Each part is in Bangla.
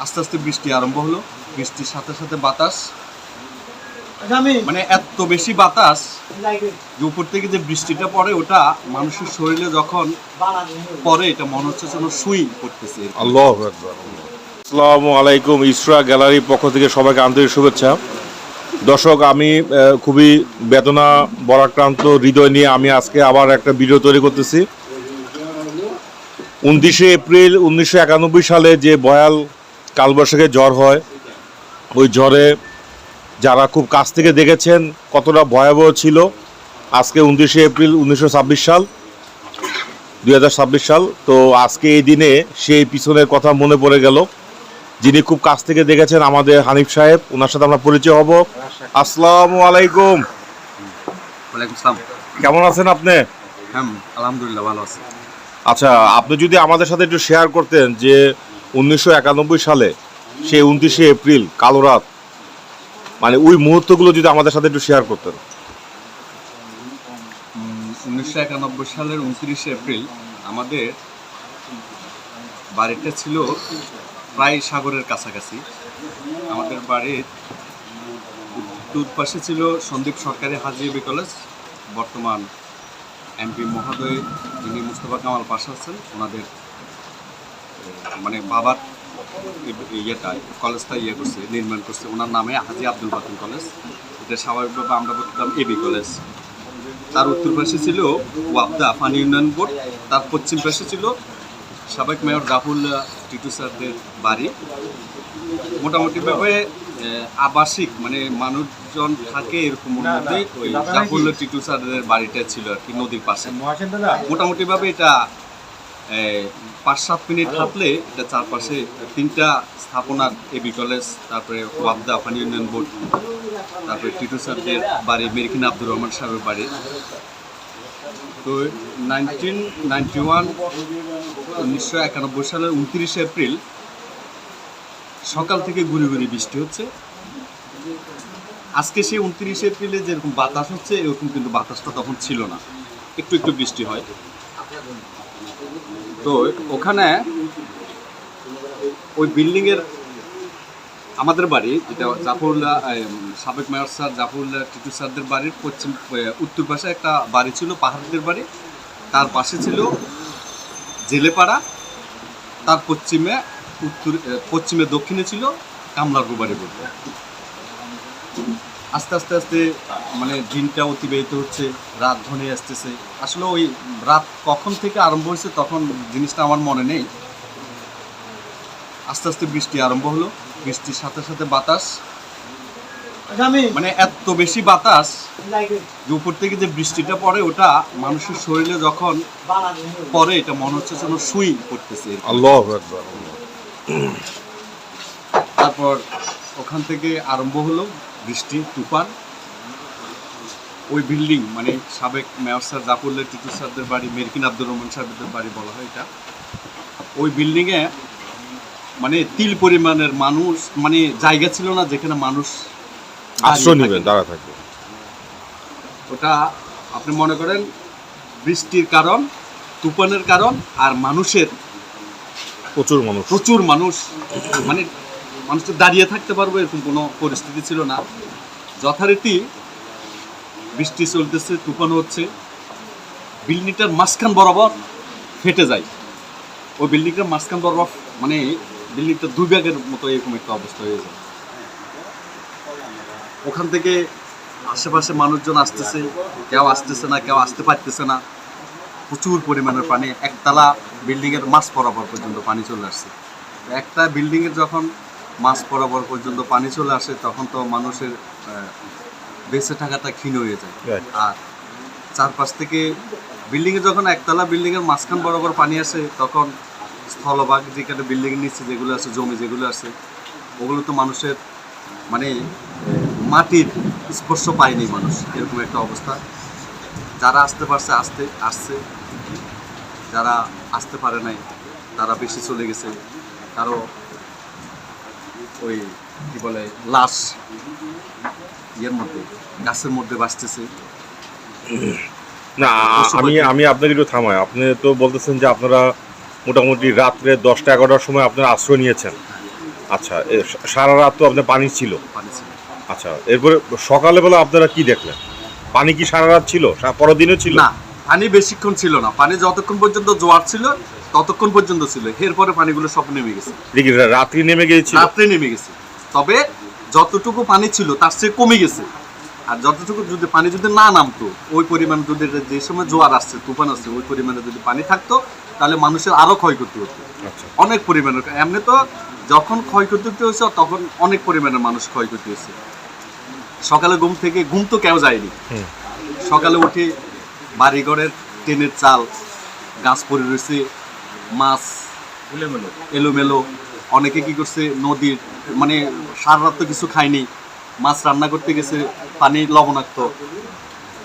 আস্তে আস্তে বৃষ্টি আরম্ভ হলো। বৃষ্টির সাথে সাথে বাতাস, মানে এত বেশি বাতাস যে উপর থেকে যে বৃষ্টিটা পড়ে ওটা মানুষের শরীরে যখন পড়ে এটা মনে হচ্ছে যেন সুই পড়তেছে। আল্লাহু আকবার। আসসালামু আলাইকুম। ইসরা গ্যালারির পক্ষ থেকে সবাইকে আন্তরিক শুভেচ্ছা। দর্শক, আমি খুবই বেদনা বরাক্রান্ত হৃদয় নিয়ে আমি আজকে আবার একটা ভিডিও তৈরি করতেছি। 29শে এপ্রিল 1991 সালে যে ভয়াল কালবৈশাখী ঝড় হয়, ওই ঝড়ে যারা খুব কাছ থেকে দেখেছেন কতটা ভয়াবহ ছিল। আজকে 29শে এপ্রিল 2026 সাল। তো আজকে এই দিনে সেই পিছনের কথা মনে পড়ে গেল। যিনি খুব কাছ থেকে দেখেছেন আমাদের হানিফ সাহেব, ওনার সাথে আমরা পরিচয় হব। আসসালামু আলাইকুম। ওয়ালাইকুম আসসালাম। কেমন আছেন আপনি? হ্যাঁ, আলহামদুলিল্লাহ ভালো আছি। আচ্ছা, আপনি যদি আমাদের সাথে একটু শেয়ার করতেন যে 1991 সালে সেই 29শে এপ্রিল কালো রাত, মানে ওই মুহূর্তগুলো যদি আমাদের সাথে একটু শেয়ার করতেন। 1991 সালের 29শে এপ্রিল আমাদের বাড়িটা ছিল প্রায় সাগরের কাছাকাছি। আমাদের বাড়ির উত্তর পাশে ছিল সন্দীপ সরকারি হাজি কলেজ, বর্তমান এমপি মহোদয় যিনি মুস্তফা কামাল পাশা আছেন, ওনাদের মানে বাবার কলেজটা নির্মাণ করছে ওনার নামে, হাজি আব্দুল বাতিন কলেজ। এটা স্বাভাবিকভাবে আমরা বলতাম এবি কলেজ। তার উত্তর পাশে ছিল ওয়াবদা পানি উন্নয়ন বোর্ড, তার পশ্চিম পাশে ছিল সাবেক মেয়র জাফরুল্লাহ টিটু স্যারদের বাড়ি। মোটামুটিভাবে আবাসিক, মানে মানুষজন থাকে এরকম মধ্যে ওই জাফরুল্লাহ টিটু স্যারদের বাড়িটা ছিল আর কি, নদীর পাশে। মোটামুটিভাবে এটা 5-7 মিনিট হাঁটলে এটা চারপাশে 3টা স্থাপনার, এবি কলেজ, তারপরে ওয়াবদা পানি উন্নয়ন বোর্ড, তারপরে টিটু স্যারদের বাড়ি, মেরকিন আব্দুর রহমান সাহেবের বাড়ি। তো 1991 সালের 29শে এপ্রিল সকাল থেকে গুড়ি গুড়ি বৃষ্টি হচ্ছে। আজকে সেই 29শে এপ্রিলে যেরকম বাতাস হচ্ছে এরকম কিন্তু বাতাসটা তখন ছিল না, একটু একটু বৃষ্টি হয়। তো ওখানে ওই বিল্ডিংয়ের আমাদের বাড়ি, যেটা জাফরুল্লাহ সাবেক মেয়র স্যার জাফরুল্লাহ টিটু স্যারদের বাড়ির উত্তর পাশে একটা বাড়ি ছিল পাহাড়দের বাড়ি, তার পাশে ছিল জেলেপাড়া, তার পশ্চিমে দক্ষিণে ছিল কামলার বাড়ি বলতে। আস্তে আস্তে আস্তে মানে দিনটা অতিবাহিত হচ্ছে, রাত ঘনিয়ে আসতেছে। আসলে ওই রাত কখন থেকে আরম্ভ হয়েছে তখন জিনিসটা আমার মনে নেই। আস্তে আস্তে বৃষ্টি আরম্ভ হলো। বৃষ্টির সাথে সাথে বাতাস, মানে এত বেশি বাতাস যে উপর থেকে যে বৃষ্টিটা পড়ে ওটা মানুষের শরীরে যখন পড়ে এটা মনে হচ্ছে যেন সুই পড়তেছে। আল্লাহু আকবার। তারপর ওখান থেকে আরম্ভ হলো বৃষ্টি তুফান। ওই বিল্ডিং, মানে সাবেক মেয়র স্যার জাফরুল্লাহ টিটু স্যারদের বাড়ি, মেরকিন আব্দুর রহমান সাহেবদের বাড়ি বলা হয় এটা। ওই বিল্ডিংয়ে মানে তিল পরিমাণের মানুষ, মানে জায়গা ছিল না যেখানে মানুষ আশ্রয় নেবেন, দাঁড়া থাকবে। ওটা আপনি মনে করেন বৃষ্টির কারণ, তুফানের কারণ, আর মানুষের প্রচুর মানুষ, মানে মানুষটা দাঁড়িয়ে থাকতে পারবো এরকম কোনো পরিস্থিতি ছিল না। যথারীতি বৃষ্টি চলতেছে, তুফান হচ্ছে, বিল্ডিংটার মাঝখান বরাবর ফেটে যায়। ওই বিল্ডিংটার মাঝখান বরাবর মানে বিল্ডিংটা 2 ভাগের মতো এরকম একটা অবস্থা হয়ে যায়। ওখান থেকে আশেপাশে মানুষজন আসতেছে, কেউ আসতেছে না, কেউ আসতে পারতেছে না। প্রচুর পরিমাণের পানি, একতলা বিল্ডিংয়ের মাঝ বরাবর পর্যন্ত পানি চলে আসছে। একটা বিল্ডিংয়ের যখন মাঝ বরাবর পর্যন্ত পানি চলে আসে তখন তো মানুষের বেঁচে থাকাটা ক্ষীণ হয়ে যায়। আর চারপাশ থেকে বিল্ডিংয়ে যখন একতলা বিল্ডিংয়ের মাঝখান বরাবর পানি আসে তখন স্থলভাগ, যেখানে বিল্ডিংয়ের নিচে যেগুলো আছে, জমি যেগুলো আছে, ওগুলো তো মানুষের মানে মাটির স্পর্শ পায়নি মানুষ, এরকম একটা অবস্থা। যারা আসতে পারছে আসছে, যারা আসতে পারে নাই তারা বেশি চলে গেছে। কারো ওই কি বলে লাশ গাছের মধ্যে বাঁচতেছে। না, আমি আপনাকে একটু থামাই। আপনি তো বলতেছেন যে আপনারা মোটামুটি রাত্রে 10টা 11টার সময় আপনারা আশ্রয় নিয়েছেন। আচ্ছা, সারা রাত তো আপনার পানি ছিল। পানি ছিল। আচ্ছা, এরপরে সকালবেলা আপনারা কি দেখলেন? পানি কি সারা রাত ছিল, পরের দিনও ছিল? না, পানি বেশিক্ষণ ছিল না, পানি যতক্ষণ পর্যন্ত জোয়ার ছিল ততক্ষণ পর্যন্ত ছিল, এরপরে পানিগুলো সব নেমে গেছে। দেখি রাত্রি নেমে গিয়েছিল? রাত্রে নেমে গেছে, তবে যতটুকু পানি ছিল তার চেয়ে কমে গেছে। আর যতটুকু যদি পানি যদি না নামতো, ওই পরিমাণ যদি যে সময় জোয়ার আসছে, তুফান আসছে, ওই পরিমাণে যদি পানি থাকতো তাহলে মানুষের আরো ক্ষয়ক্ষতি হতো। আচ্ছা। অনেক পরিমাণের, এমনি তো যখন ক্ষয়ক্ষতি হয়েছে তখন অনেক পরিমাণের মানুষ ক্ষয়ক্ষতি হয়েছে। সকালে ঘুম তো কেউ যায়নি। সকালে উঠে বাড়িঘরের টিনের চাল, গাছ পড়ে রয়েছে, মাছ এলোমেলো। অনেকে কি করছে, নদীর মানে সারা রাত তো কিছু খায়নি, মাছ রান্না করতে গেছে, পানি লবণাক্ত,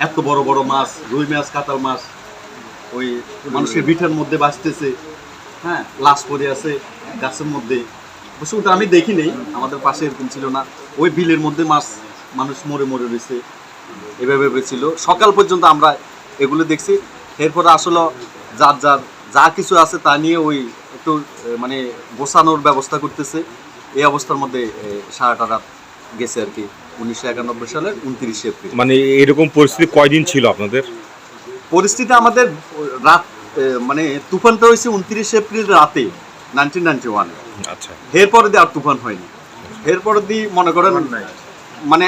এত বড় বড় মাছ, রুই মাছ, কাতাল মাছ ওই মানুষের ভিটার মধ্যে বাঁচতেছে। হ্যাঁ, লাশ পড়ে আছে গাছের মধ্যে। অবশ্য ওটা আমি দেখি নেই, আমাদের পাশে এরকম ছিল না। ওই বিলের মধ্যে মাছ, মানুষ মরে মরে রয়েছে, এভাবে ছিল। সকাল পর্যন্ত আমরা এগুলো দেখছি। এরপরে আসলে যার যা কিছু আছে তা নিয়ে ওই একটু মানে গোছানোর ব্যবস্থা করতেছে। এই অবস্থার মধ্যে সারাটা রাত গেছে আর কি, 1991 সালের 29 এপ্রিল। মানে এরকম পরিস্থিতি কয়দিন ছিল আপনাদের? পরিস্থিতি আমাদের রাত মানে তুফানটা হয়েছে 29 এপ্রিল রাতে 1991। আচ্ছা। এরপরে দিয়ে আর তুফান হয়নি। এরপরে দিয়ে মনে করেন মানে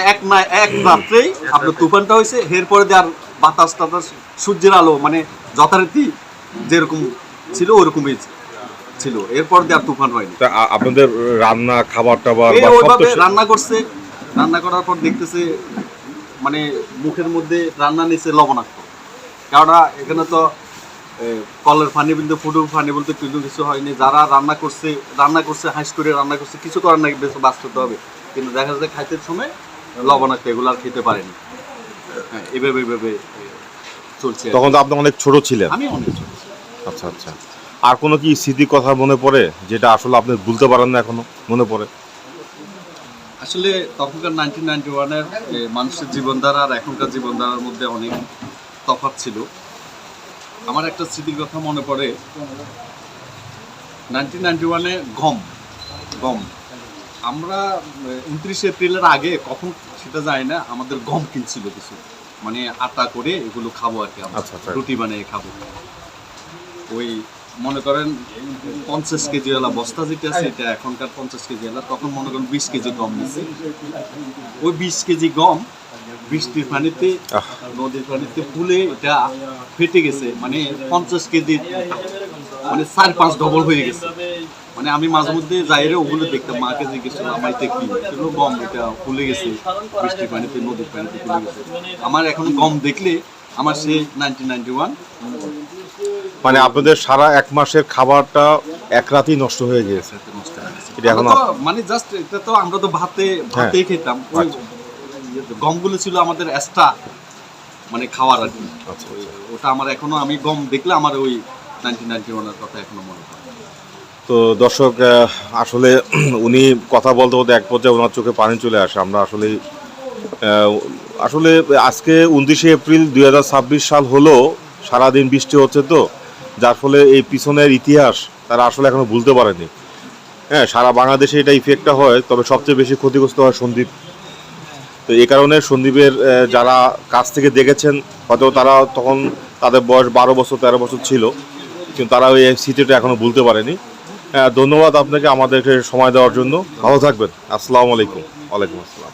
এক রাত্রেই আপনার তুফানটা হয়েছে। এরপরে দিয়ে আর বাতাস টাতাস, সূর্যের আলো মানে যথারীতি যেরকম ছিল ওরকমই ছিল। এরপর দিয়ে আর তুফান হয়নি। আপনাদের রান্না, খাবার টাবার ওইভাবে রান্না করছে। রান্না করার পর দেখতেছে মানে মুখের মধ্যে রান্না নিচে লবণাক্ত। কেননা এখানে তো কলের পানি বলতে, ফুটুর পানি বলতে কিছু হয়নি। যারা রান্না করছে হাঁস করে রান্না করছে, কিছু করার নাকি বেশ বাস করতে হবে। কিন্তু দেখা যায় খাইতে সময় লবণাক্ত, এগুলো আর খেতে পারেনি। হ্যাঁ, এভাবে চলছে। তখন তো আপনি অনেক ছোট ছিলেন? আমি অনেক ছোট। আচ্ছা আচ্ছা। আর কোনো কি স্মৃতির কথা মনে পড়ে যেটা আসলে আপনি ভুলতে পারেন না এখনো মনে পড়ে? আসলে তখনকার 1991-এর মানুষের জীবনধারা আর এখনকার জীবনধারার মধ্যে অনেক তফাৎ ছিল। আমার একটা স্মৃতির কথা মনে পড়ে, 1991-এ গম আমরা 29 এপ্রিলের আগে কখন সেটা যায় না, আমাদের গম কিনছিল কিছু, মানে আটা করে এগুলো খাবো আর কি, রুটি বানিয়ে খাবো। ওই মনে করেন 50 কেজিওয়ালা বস্তা যেটা আছে, এটা এখনকার 50 কেজিওয়ালা, তখন মনে করেন 20 কেজি গম নিচ্ছে। ওই 20 কেজি গম বৃষ্টির পানিতে, নদীর পানিতে ফুলে এটা ফেটে গেছে, মানে 50 কেজি মানে 4-5 ডবল হয়ে গেছে। মানে আমি মাঝে মধ্যে যাইরে ওগুলো দেখতাম, মাকে জিজ্ঞেসছিলাম আমাইতে কি গম, এটা ফুলে গেছে বৃষ্টির পানিতে, নদীর পানিতে ফুলে গেছে। আমার এখন গম দেখলে আমার সে 1991। মানে আপনাদের সারা এক মাসের খাবারটা এক রাতেই নষ্ট হয়ে গিয়েছে। মানে জাস্ট এটা তো আমরা তো ভাতেই খেতাম। গমগুলো ছিল আমাদের এক্সট্রা মানে খাওয়ার আর কি। ওটা আমার এখনো, আমি গম দেখলে আমার ওই 1991-এর কথা এখনো মনে পড়ে। তো দর্শক, আসলে উনি কথা বলতে বলতে এক পর্যায়ে ওনার চোখে পানি চলে আসে। আমরা আসলে আজকে 29 এপ্রিল 2026 সাল হলো, সারাদিন বৃষ্টি হচ্ছে তো, যার ফলে এই পিছনের ইতিহাস তারা আসলে এখনো ভুলতে পারেনি। হ্যাঁ, সারা বাংলাদেশে এটা ইফেক্টটা হয়, তবে সবচেয়ে বেশি ক্ষতিগ্রস্ত হয় সন্দ্বীপ। তো এই কারণে সন্দ্বীপের যারা কাছ থেকে দেখেছেন, হয়তো তারা তখন তাদের বয়স 12 বছর 13 বছর ছিল, কিন্তু তারা ওই স্মৃতিটা এখনো ভুলতে পারেনি। ধন্যবাদ আপনাকে আমাদেরকে সময় দেওয়ার জন্য। ভালো থাকবেন। আসসালামু আলাইকুম। ওয়ালাইকুম আসসালাম।